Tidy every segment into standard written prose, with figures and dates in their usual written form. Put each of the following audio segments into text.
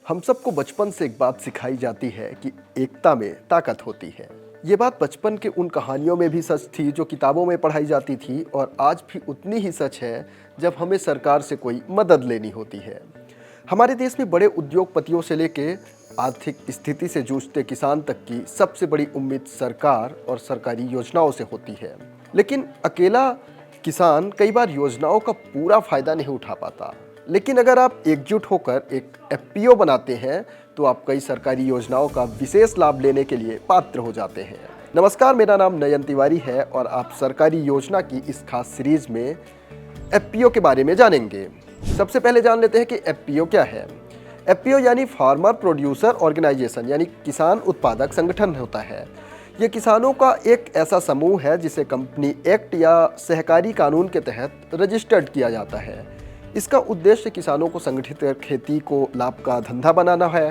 हम सबको बचपन से एक बात सिखाई जाती है कि एकता में ताकत होती है। ये बात बचपन के उन कहानियों में भी सच थी जो किताबों में पढ़ाई जाती थी, और आज भी उतनी ही सच है जब हमें सरकार से कोई मदद लेनी होती है। हमारे देश में बड़े उद्योगपतियों से लेके आर्थिक स्थिति से जूझते किसान तक की सबसे बड़ी उम्मीद सरकार और सरकारी योजनाओं से होती है। लेकिन अकेला किसान कई बार योजनाओं का पूरा फायदा नहीं उठा पाता। लेकिन अगर आप एकजुट होकर एक एफपीओ बनाते हैं तो आप कई सरकारी योजनाओं का विशेष लाभ लेने के लिए पात्र हो जाते हैं। नमस्कार, मेरा नाम नयन तिवारी है और आप सरकारी योजना की इस खास सीरीज में एफपीओ के बारे में जानेंगे। सबसे पहले जान लेते हैं कि एफपीओ क्या है। एफपीओ यानी फार्मर प्रोड्यूसर ऑर्गेनाइजेशन, यानी किसान उत्पादक संगठन होता है। ये किसानों का एक ऐसा समूह है जिसे कंपनी एक्ट या सहकारी कानून के तहत रजिस्टर्ड किया जाता है। इसका उद्देश्य किसानों को संगठित कर खेती को लाभ का धंधा बनाना है।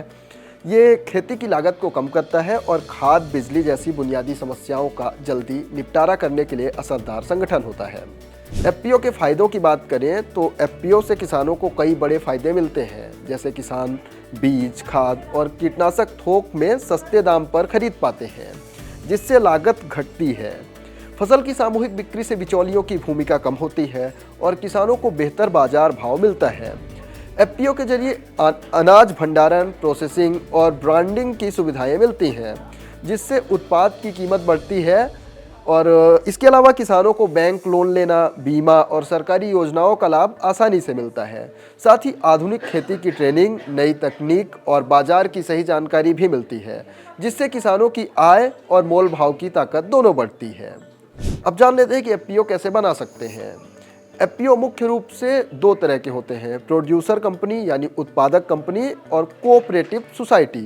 ये खेती की लागत को कम करता है और खाद, बिजली जैसी बुनियादी समस्याओं का जल्दी निपटारा करने के लिए असरदार संगठन होता है। एफपीओ के फायदों की बात करें तो एफपीओ से किसानों को कई बड़े फायदे मिलते हैं, जैसे किसान बीज, खाद और कीटनाशक थोक में सस्ते दाम पर खरीद पाते हैं, जिससे लागत घटती है। फसल की सामूहिक बिक्री से बिचौलियों की भूमिका कम होती है और किसानों को बेहतर बाजार भाव मिलता है। एफपीओ के जरिए अनाज भंडारण, प्रोसेसिंग और ब्रांडिंग की सुविधाएं मिलती हैं, जिससे उत्पाद की कीमत बढ़ती है। और इसके अलावा किसानों को बैंक लोन लेना, बीमा और सरकारी योजनाओं का लाभ आसानी से मिलता है। साथ ही आधुनिक खेती की ट्रेनिंग, नई तकनीक और बाजार की सही जानकारी भी मिलती है, जिससे किसानों की आय और मोल भाव की ताकत दोनों बढ़ती है। अब जान लेते हैं कि एफपीओ कैसे बना सकते हैं। एफपीओ मुख्य रूप से दो तरह के होते हैं: प्रोड्यूसर कंपनी यानी उत्पादक कंपनी और कोऑपरेटिव सोसाइटी।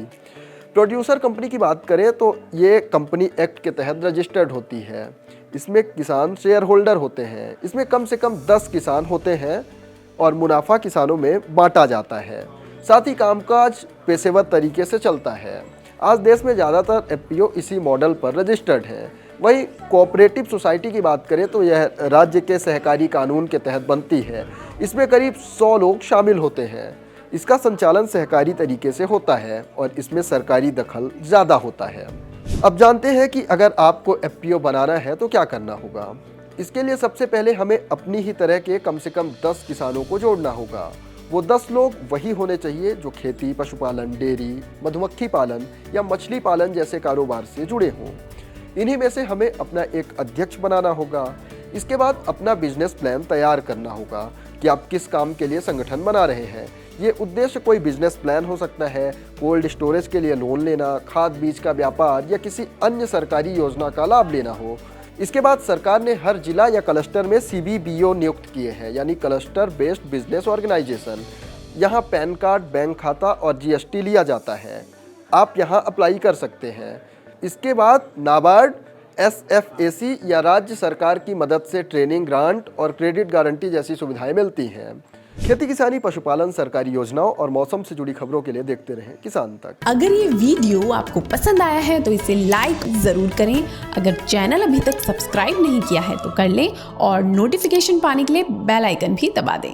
प्रोड्यूसर कंपनी की बात करें तो ये कंपनी एक्ट के तहत रजिस्टर्ड होती है। इसमें किसान शेयर होल्डर होते हैं। इसमें कम से कम 10 किसान होते हैं और मुनाफा किसानों में बांटा जाता है। साथ ही कामकाज पेशेवर तरीके से चलता है। आज देश में ज़्यादातर एफपीओ इसी मॉडल पर रजिस्टर्ड है। वहीं कोऑपरेटिव सोसाइटी की बात करें तो यह राज्य के सहकारी कानून के तहत बनती है। इसमें करीब 100 लोग शामिल होते हैं। इसका संचालन सहकारी तरीके से होता है और इसमें सरकारी दखल ज़्यादा होता है। अब जानते हैं कि अगर आपको एफपीओ बनाना है तो क्या करना होगा। इसके लिए सबसे पहले हमें अपनी ही तरह के कम से कम 10 किसानों को जोड़ना होगा। वो 10 लोग वही होने चाहिए जो खेती, पशुपालन, डेयरी, मधुमक्खी पालन या मछली पालन जैसे कारोबार से जुड़े हों। इन्हीं में से हमें अपना एक अध्यक्ष बनाना होगा। इसके बाद अपना बिजनेस प्लान तैयार करना होगा कि आप किस काम के लिए संगठन बना रहे हैं। ये उद्देश्य कोई बिजनेस प्लान हो सकता है, कोल्ड स्टोरेज के लिए लोन लेना, खाद बीज का व्यापार या किसी अन्य सरकारी योजना का लाभ लेना हो। इसके बाद सरकार ने हर जिला या क्लस्टर में सीबीबीओ नियुक्त किए हैं, यानी क्लस्टर बेस्ड बिजनेस ऑर्गेनाइजेशन। यहाँ पैन कार्ड, बैंक खाता और जीएसटी लिया जाता है। आप यहाँ अप्लाई कर सकते हैं। इसके बाद नाबार्ड, एसएफएसी या राज्य सरकार की मदद से ट्रेनिंग, ग्रांट और क्रेडिट गारंटी जैसी सुविधाएं मिलती हैं। खेती किसानी, पशुपालन, सरकारी योजनाओं और मौसम से जुड़ी खबरों के लिए देखते रहें किसान तक। अगर ये वीडियो आपको पसंद आया है तो इसे लाइक जरूर करें। अगर चैनल अभी तक सब्सक्राइब नहीं किया है तो कर लें और नोटिफिकेशन पाने के लिए बेल आइकन भी दबा दें।